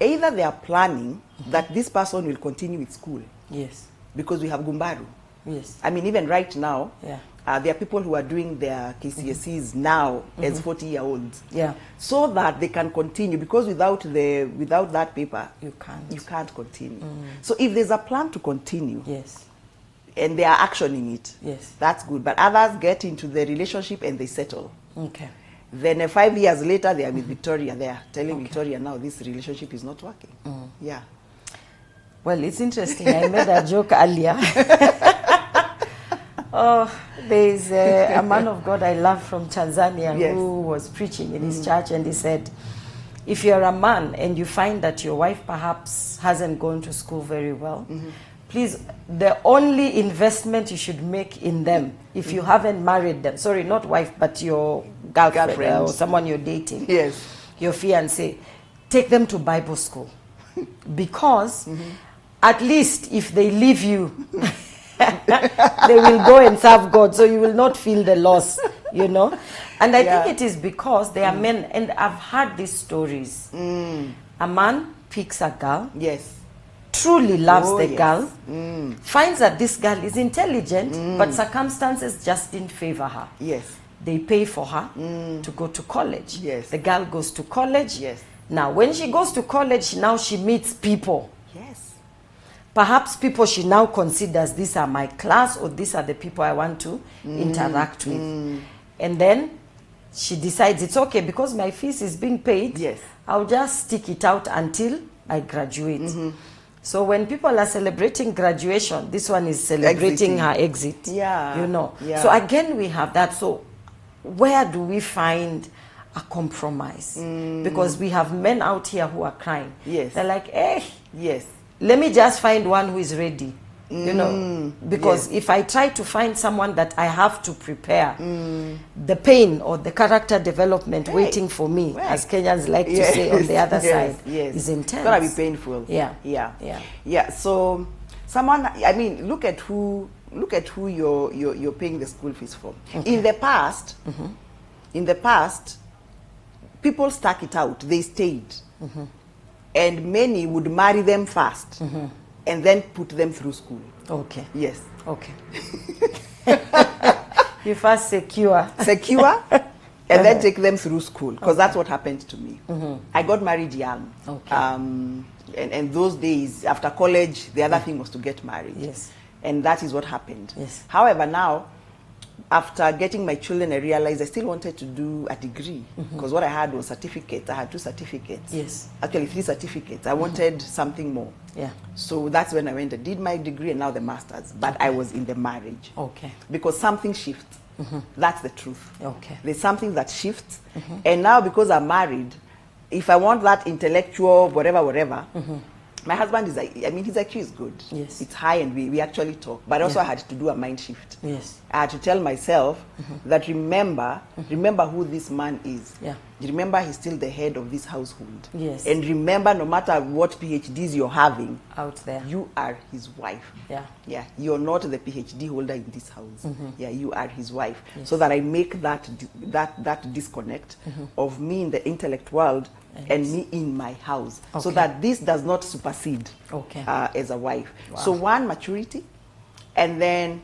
either they are planning that this person will continue with school, Yes. because we have Gumbaru. Yes. I mean, even right now, Yeah. there are people who are doing their KCSEs now as 40-year-olds. Yeah. So that they can continue, because without that paper, You can't. you can't continue. So if there's a plan to continue, Yes. and they are actioning it, Yes. that's good. But others get into the relationship and they settle. Okay. Then 5 years later, they are with Victoria. They are telling Victoria, now this relationship is not working. Yeah. Well, it's interesting. I made a joke earlier. There's a man of God I love from Tanzania Yes. who was preaching in his church, and he said, if you're a man and you find that your wife perhaps hasn't gone to school very well, please, the only investment you should make in them, if you haven't married them, sorry, not wife, but your girlfriend or someone you're dating, Yes. your fiancé, take them to Bible school. Because at least if they leave you, they will go and serve God, so you will not feel the loss, you know. And I think it is because they are men, and I've heard these stories. A man picks a girl, Yes. truly loves Oh, the yes. girl, finds that this girl is intelligent, but circumstances just didn't favor her. Yes. They pay for her to go to college. Yes. The girl goes to college. Yes. Now, when she goes to college, now she meets people. Yes. Perhaps people she now considers, these are my class, or these are the people I want to interact with. And then she decides it's okay because my fees is being paid. Yes. I'll just stick it out until I graduate. So when people are celebrating graduation, this one is celebrating Exiting. her exit. Yeah. You know. Yeah. So again, we have that. So where do we find a compromise? Because we have men out here who are crying. Yes. They're like, Yes. let me just find one who is ready. You know, because if I try to find someone that I have to prepare, the pain or the character development waiting for me, as Kenyans like to say on the other side, is intense. It's gonna be painful. Yeah. Yeah. So someone, I mean, look at who you're paying the school fees for. In the past, people stuck it out. They stayed. And many would marry them first and then put them through school. Okay. Yes. Okay. You first secure. Secure and then take them through school, because that's what happened to me. I got married young. Okay. And those days, after college, the other thing was to get married. Yes. And that is what happened. Yes. However, now, after getting my children, I realized I still wanted to do a degree, because what I had was certificates. I had 2 certificates. Yes. Actually, 3 certificates. I wanted something more. Yeah. So that's when I went and did my degree and now the master's. But I was in the marriage. Okay. Because something shifts. That's the truth. Okay. There's something that shifts. And now, because I'm married, if I want that intellectual, whatever, my husband is, I mean, his IQ is good. Yes. It's high and we actually talk. But also I had to do a mind shift. Yes. I had to tell myself that remember who this man is. Yeah. Remember, he's still the head of this household. Yes. And remember, no matter what PhDs you're having, Out there. you are his wife. Yeah. Yeah. You're not the PhD holder in this house. Yeah. You are his wife. So that I make that disconnect of me in the intellect world and me in my house, so that this does not supersede as a wife. Wow. So one, maturity, and then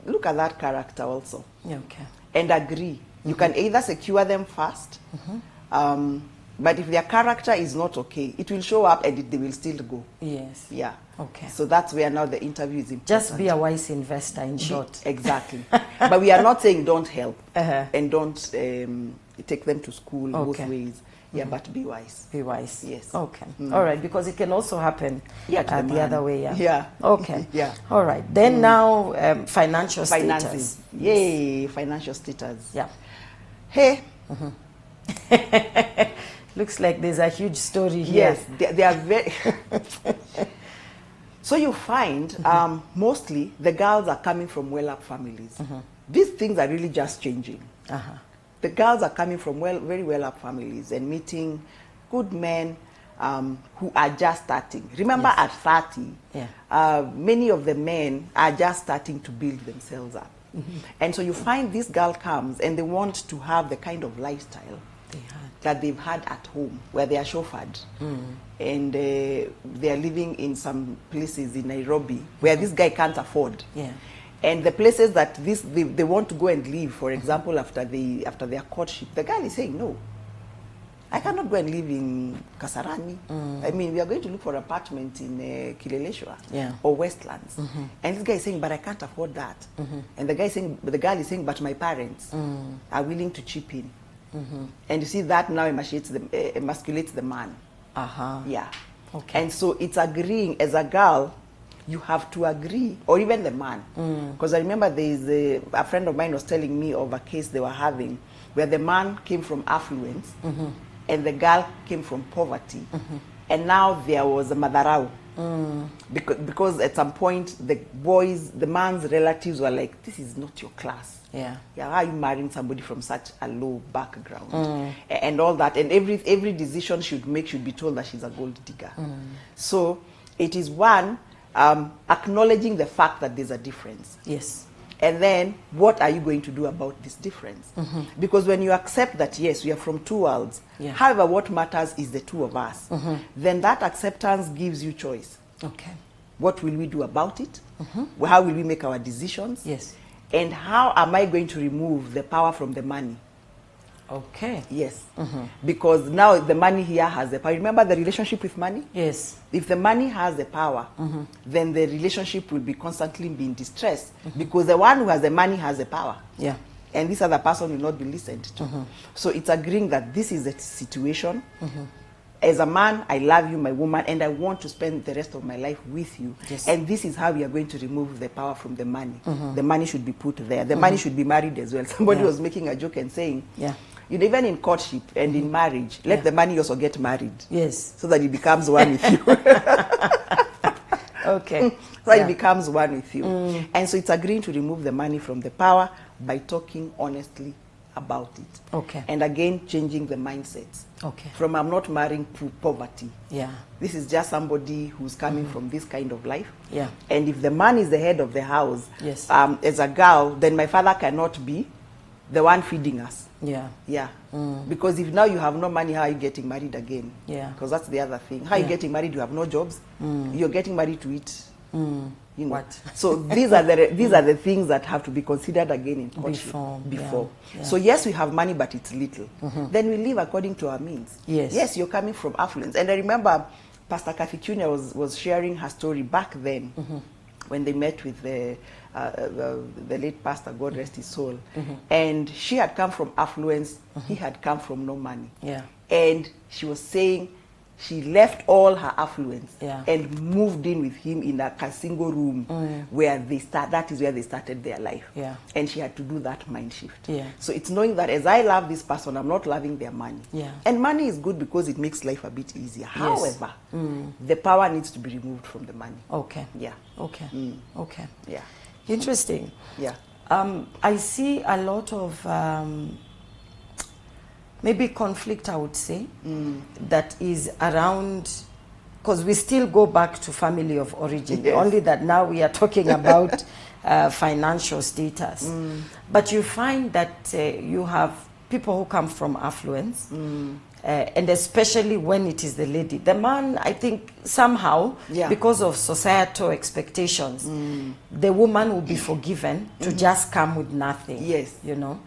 look at that character also, Okay. and agree. You can either secure them first, but if their character is not okay, it will show up and they will still go. Yes. Yeah. Okay. So that's where now the interview is important. Just be a wise investor, in short. Exactly. But we are not saying don't help and don't take them to school both ways. Yeah, but be wise. Be wise. Yes. Okay. All right, because it can also happen to the man. other way. Yeah. Yeah. Okay. Yeah. All right. Then now, financial Finances. status. Yay, financial status. Yeah. Hey. Looks like there's a huge story here. Yes, they are very... So you find mostly the girls are coming from well-up families. These things are really just changing. The girls are coming from very well-up families and meeting good men who are just starting. Remember, at 30, many of the men are just starting to build themselves up. And so you find this girl comes and they want to have the kind of lifestyle that they've had at home, where they are chauffeured. And they are living in some places in Nairobi where this guy can't afford. And the places that they want to go and live, for example, after their courtship, the girl is saying, no, I cannot go and live in Kasarani. I mean, we are going to look for an apartment in Kileleshwa or Westlands. And this guy is saying, but I can't afford that. And the girl is saying, but my parents are willing to chip in. And you see that now emasculates the man. Yeah. Okay. And so it's agreeing as a girl. You have to agree, or even the man. Because I remember there's a friend of mine was telling me of a case they were having where the man came from affluence and the girl came from poverty. And now there was a madarau. Because at some point the man's relatives were like, this is not your class. Yeah, how are you marrying somebody from such a low background? And all that. And every decision should be told that she's a gold digger. So it is one, acknowledging the fact that there's a difference. Yes. And then, what are you going to do about this difference? Because when you accept that, yes, we are from two worlds, however, what matters is the two of us, then that acceptance gives you choice. Okay. What will we do about it? How will we make our decisions? Yes. And how am I going to remove the power from the money? Okay. Yes. Because now the money here has the power. Remember the relationship with money? Yes. If the money has the power, then the relationship will be constantly being distressed because the one who has the money has the power. Yeah. And this other person will not be listened to. So it's agreeing that this is the situation. As a man, I love you, my woman, and I want to spend the rest of my life with you. Yes. And this is how we are going to remove the power from the money. The money should be put there. The money should be married as well. Somebody was making a joke and saying, you know, even in courtship and in marriage, let the money also get married. Yes. So that it becomes one with you. Okay. So it becomes one with you. And so it's agreeing to remove the money from the power by talking honestly about it. Okay. And again, changing the mindsets. Okay. From I'm not marrying to poverty. Yeah. This is just somebody who's coming from this kind of life. Yeah. And if the man is the head of the house, yes, as a girl, then my father cannot be the one feeding us. Yeah. Yeah. Because if now you have no money, how are you getting married again? Yeah. Because that's the other thing. How are you getting married? You have no jobs. You're getting married to eat. You know. What? So these are the things that have to be considered again in courtship before. Yeah. So yes, we have money, but it's little. Then we live according to our means. Yes. Yes, you're coming from affluence. And I remember Pastor Kathy Jr. was sharing her story back then when they met with the late pastor, God rest his soul. And she had come from affluence, he had come from no money. Yeah. And she was saying she left all her affluence Yeah. and moved in with him in a single room where that is where they started their life. Yeah. And she had to do that mind shift. Yeah. So it's knowing that as I love this person, I'm not loving their money. Yeah. And money is good because it makes life a bit easier. However, the power needs to be removed from the money. Okay. Yeah. Okay. Okay. Yeah. Interesting. Yeah. I see a lot of maybe conflict, I would say, that is around, because we still go back to family of origin, Yes. only that now we are talking about financial status. But you find that you have people who come from affluence, and especially when it is the lady. The man, I think, somehow, because of societal expectations, the woman will be forgiven to just come with nothing. Yes. You know?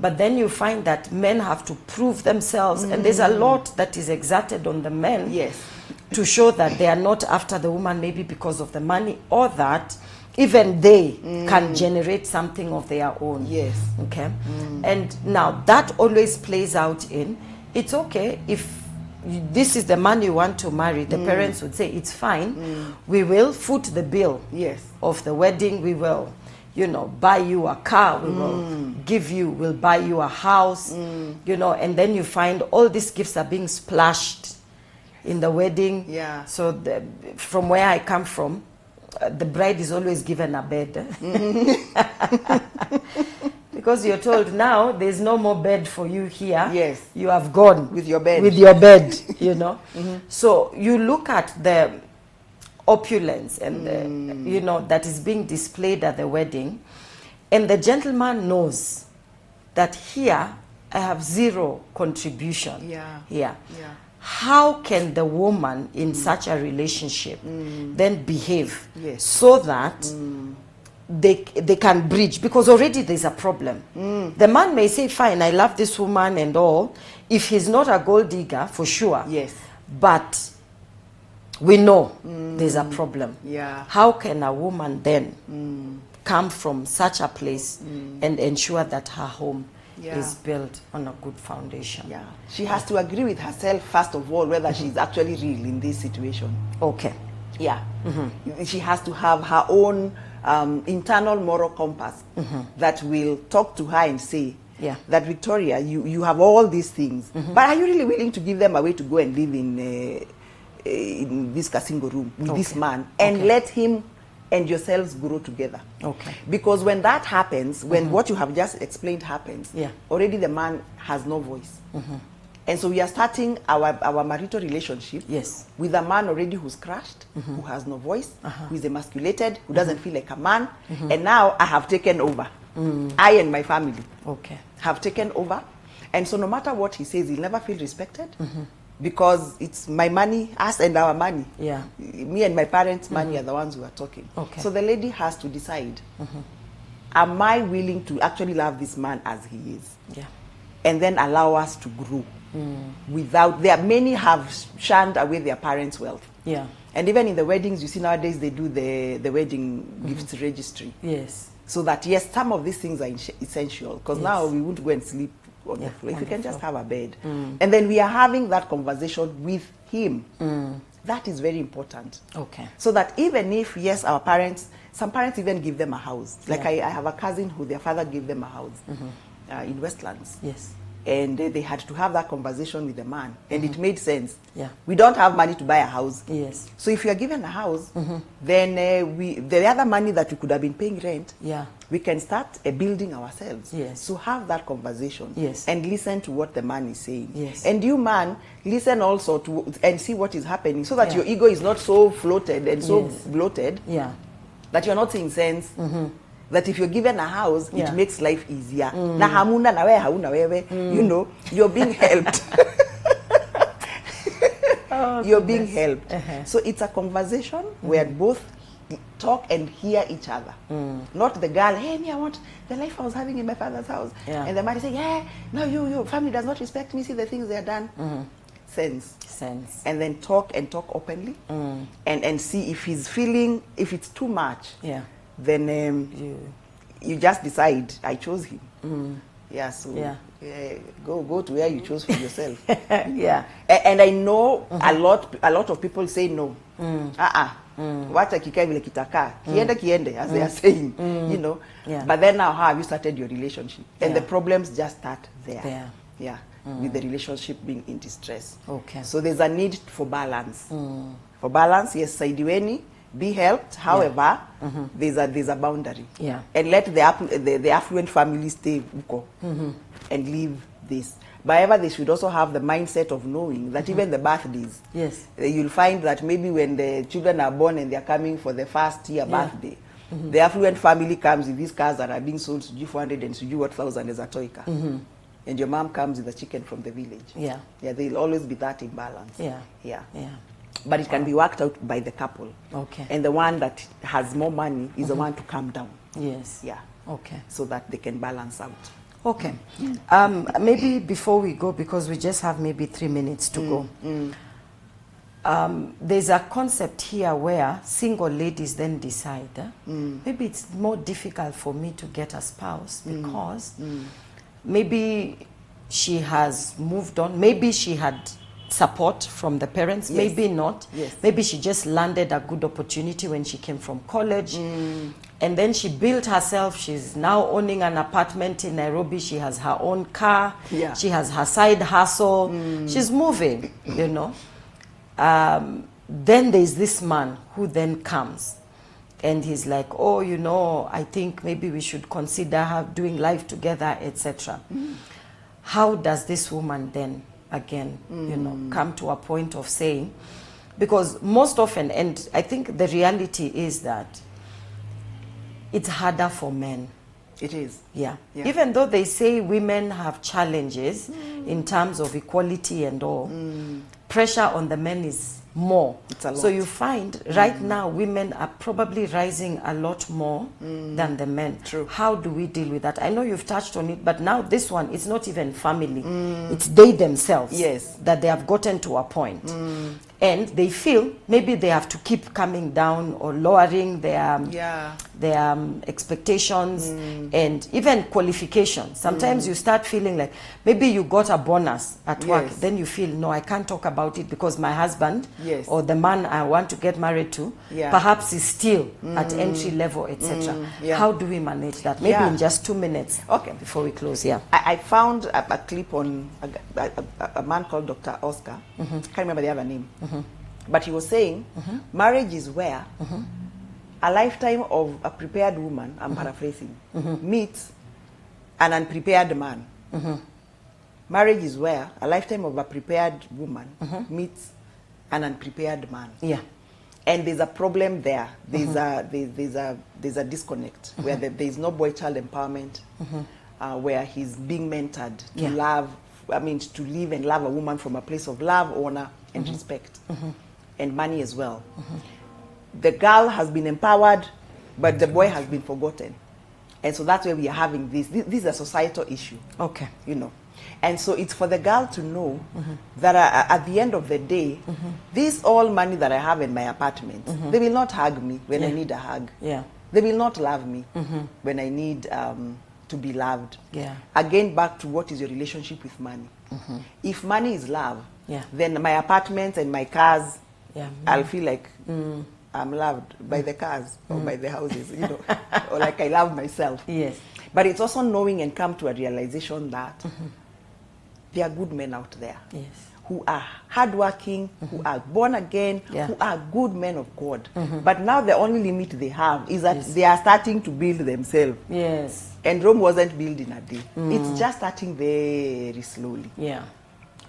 But then you find that men have to prove themselves, and there's a lot that is exerted on the men to show that they are not after the woman, maybe because of the money, or that even they can generate something of their own. Yes. Okay. And now that always plays out in, it's okay if this is the man you want to marry. The parents would say, it's fine. We will foot the bill of the wedding. We will, you know, buy you a car. We will we'll buy you a house, you know, and then you find all these gifts are being splashed in the wedding. Yeah. So from where I come from, the bride is always given a bed. Because you're told now there's no more bed for you here. Yes. You have gone. With your bed. With your bed, you know. So you look at the opulence and the, you know, that is being displayed at the wedding, and the gentleman knows that here I have zero contribution. Yeah. Here. Yeah. How can the woman in such a relationship then behave so that they can bridge? Because already there's a problem. The man may say, fine, I love this woman and all. If he's not a gold digger, for sure. Yes. But we know there's a problem. Yeah. How can a woman then come from such a place and ensure that her home is built on a good foundation? Yeah. She has to agree with herself, first of all, whether she's actually real in this situation. Okay. Yeah. She has to have her own internal moral compass that will talk to her and say, that Victoria, you have all these things, but are you really willing to give them away to go and live in this single room with this man and let him and yourselves grow together? Okay. Because when that happens, when what you have just explained happens, already the man has no voice. And so we are starting our marital relationship with a man already who's crushed, who has no voice, who is emasculated, who doesn't feel like a man. And now I have taken over. I and my family have taken over. And so no matter what he says, he'll never feel respected. Because it's my money, us and our money. Yeah. Me and my parents' money are the ones who are talking. Okay. So the lady has to decide, am I willing to actually love this man as he is? Yeah. And then allow us to grow. Without, many have shunned away their parents' wealth. Yeah. And even in the weddings, you see nowadays they do the wedding gifts registry. Yes. So that, yes, some of these things are essential. Because now we won't go and sleep on the floor. If we can just have a bed. And then we are having that conversation with him. That is very important. Okay. So that even if, yes, our parents, some parents even give them a house. Like I have a cousin who their father gave them a house in Westlands. Yes. And they had to have that conversation with the man. And it made sense. Yeah. We don't have money to buy a house. Yes. So if you are given a house, then the other money that we could have been paying rent, we can start building ourselves. Yes. So have that conversation. Yes. And listen to what the man is saying. Yes. And you, man, listen also to and see what is happening so that your ego is not so floated and so bloated Yeah. that you're not seeing sense that if you're given a house, Yeah. it makes life easier. Na hamuna na wewe hauna wewe, you know, you're being helped. You're being helped. So it's a conversation where both talk and hear each other. Not the girl, hey, me, I want the life I was having in my father's house. Yeah. And the man is saying, yeah, no, your family does not respect me, see the things they are done. Sense. And then talk openly and see if he's feeling, if it's too much, then you just decide, I chose him. Yeah, so go to where you chose for yourself. And I know a lot of people say no. Wacha kikae vile kitaka. Kiende, as they are saying, you know. But then now, how have you started your relationship? And the problems just start there. With the relationship being in distress. So there's a need for balance. For balance, yes, saidiweni, be helped. However, there's a boundary. And let the affluent family stay uko and leave this. However, they should also have the mindset of knowing that even the birthdays, you'll find that maybe when the children are born and they're coming for the first year birthday, the affluent family comes with these cars that are being sold to 400 and to what thousand as a toy car. And your mom comes with a chicken from the village. There'll always be that imbalance. But it can be worked out by the couple. And the one that has more money is the one to calm down. So that they can balance out. Maybe before we go, because we just have maybe 3 minutes to go. There's a concept here where single ladies then decide, maybe it's more difficult for me to get a spouse because maybe she has moved on, maybe she had support from the parents, maybe not. Maybe she just landed a good opportunity when she came from college. And then she built herself. She's now owning an apartment in Nairobi. She has her own car. She has her side hustle. She's moving, you know. Then there's this man who then comes. And he's like, oh, you know, I think maybe we should consider doing life together, etc. How does this woman then, again, you know, come to a point of saying, because most often, and I think the reality is that it's harder for men. It is. Even though they say women have challenges in terms of equality and all, pressure on the men is more. It's a lot. So you find right now women are probably rising a lot more than the men. How do we deal with that? I know you've touched on it, but now this one, it's not even family. It's they themselves that they have gotten to a point. And they feel maybe they have to keep coming down or lowering their expectations and even qualifications. Sometimes you start feeling like maybe you got a bonus at work, then you feel, no, I can't talk about it because my husband or the man I want to get married to perhaps is still at entry level, etc. How do we manage that? Maybe in just 2 minutes before we close. I found a clip on a man called Dr. Oscar. Can't remember the other name. But he was saying marriage is where a lifetime of a prepared woman, I'm paraphrasing, meets an unprepared man. Marriage is where a lifetime of a prepared woman meets an unprepared man. And there's a problem there. There's a disconnect where there's no boy-child empowerment, where he's being mentored to love, to live and love a woman from a place of love, honor, and respect, and money as well. The girl has been empowered, but the boy has been forgotten. And so that's where we are having this. This is a societal issue. You know. And so it's for the girl to know that at the end of the day, this all money that I have in my apartment, they will not hug me when I need a hug. They will not love me when I need to be loved. Again, back to what is your relationship with money. If money is love, then my apartments and my cars, I'll feel like I'm loved by the cars or by the houses, you know, or like I love myself. But it's also knowing and come to a realization that there are good men out there who are hardworking, who are born again, who are good men of God. But now the only limit they have is that they are starting to build themselves. And Rome wasn't built in a day. It's just starting very slowly.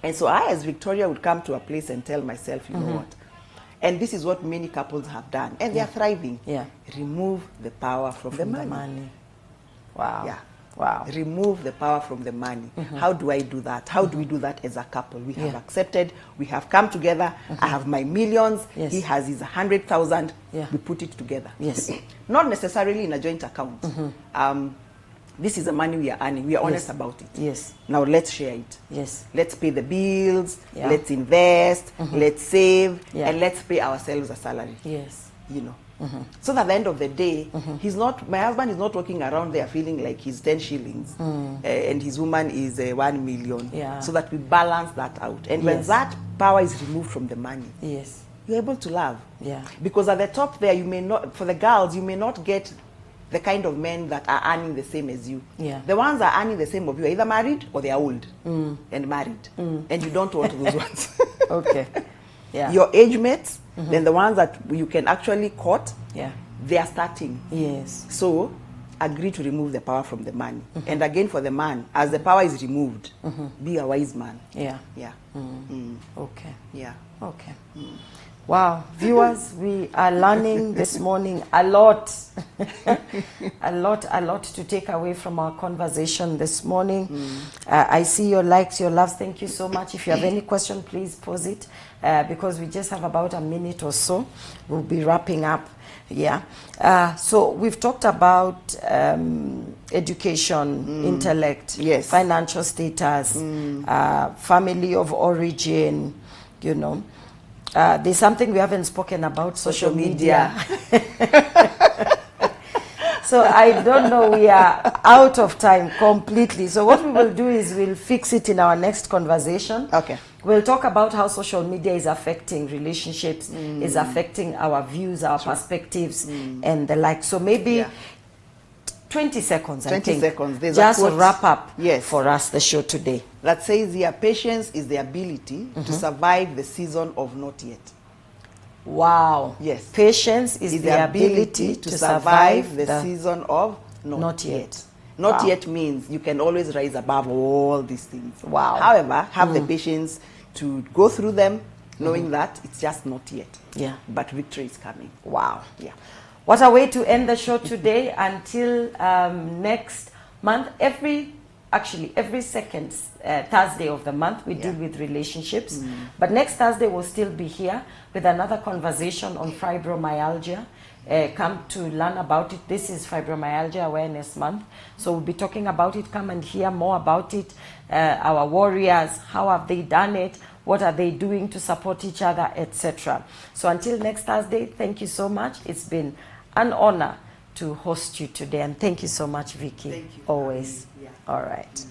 And so I, as Victoria, would come to a place and tell myself, you know what? And this is what many couples have done, and they are thriving. Yeah. Remove the power from the money. Wow. Yeah. Wow. Remove the power from the money. How do I do that? How do we do that as a couple? We have Yeah. accepted, we have come together. I have my millions, Yes. he has his 100,000. Yeah. We put it together. Yes. Not necessarily in a joint account. This is the money we are earning. We are honest about it. Yes. Now let's share it. Yes. Let's pay the bills, Yeah. let's invest, let's save, Yeah. and let's pay ourselves a salary. Yes. You know. So that at the end of the day, my husband is not walking around there feeling like he's 10 shillings and his woman is 1 million. Yeah. So that we balance that out. And when Yes. that power is removed from the money, Yes. you're able to love. Yeah. Because at the top there, you may not, for the girls, you may not get the kind of men that are earning the same as you. Yeah. The ones that are earning the same of you are either married or they are old and married. And you don't want those ones. Okay. Yeah. Your age mates, then the ones that you can actually court, Yeah. they are starting. Yes. So agree to remove the power from the money. And again for the man, as the power is removed, be a wise man. Yeah. Yeah. Okay. Yeah. Okay. Wow, viewers, we are learning this morning a lot. a lot to take away from our conversation this morning. I see your likes, your loves. Thank you so much. If you have any question, please pose it because we just have about a minute or so. We'll be wrapping up. Yeah. So we've talked about education, intellect, Yes. financial status, family of origin, you know. There's something we haven't spoken about, social media. So I don't know, we are out of time completely. So what we will do is we'll fix it in our next conversation. Okay. We'll talk about how social media is affecting relationships, is affecting our views, our perspectives, and the like. So maybe 20 seconds, 20 I think. seconds. There's just a quote, wrap up yes, for us the show today. that says here, patience is the ability to survive the season of not yet. Wow. Yes. Patience is the ability to survive the season of not yet. Not Wow. yet means you can always rise above all these things. Wow. However, have the patience to go through them, knowing that it's just not yet. Yeah. But victory is coming. Wow. Yeah. What a way to end the show today. Until next month, every second Thursday of the month, we deal with relationships. But next Thursday, we'll still be here with another conversation on fibromyalgia. Come to learn about it. This is Fibromyalgia Awareness Month. So we'll be talking about it. Come and hear more about it. Our warriors, how have they done it? What are they doing to support each other, etc. So until next Thursday, thank you so much. It's been an honor to host you today. And thank you so much, Vickey. Thank you. Always. Yeah. All right.